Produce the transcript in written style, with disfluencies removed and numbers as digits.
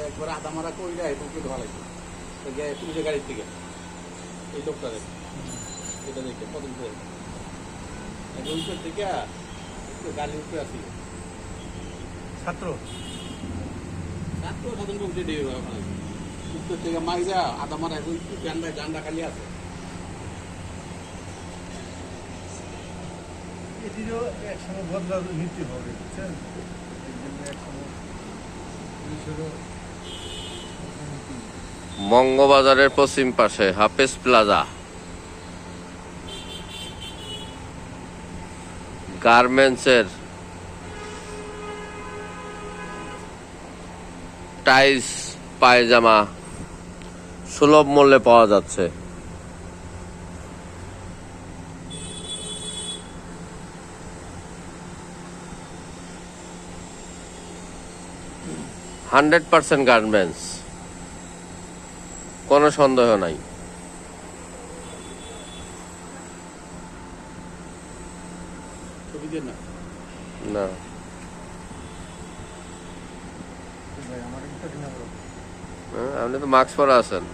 একবার আধা মারা কই যায় তোকে ধোয়া লাগবে পুলিশের গাড়ির থেকে এই লোকটারে এটা দেখে প্রথম উত্তর থেকে গাড়ির উপরে আসি ছাত্র ছাত্র সাধারণ উঠে দিয়ে উত্তর থেকে মাইরা আধা মারা ওই জান্ডা খালি আছে। এটিরও একসময় বদলা নিতে হবে, বুঝছেন? এই জন্য একসময় পুলিশেরও বঙ্গবাজারের পশ্চিম পাশে হাফেজ প্লাজা, গার্মেন্টসের টাইলস পায়জামা সুলভ মূল্যে পাওয়া যাচ্ছে। হান্ড্রেড % গার্মেন্টস, কোনো সন্দেহ নাই। ছবি দিয়ে না না ভাই আমার একটা কিনা করো। আপনি তো মাস্ক পরা আছেন।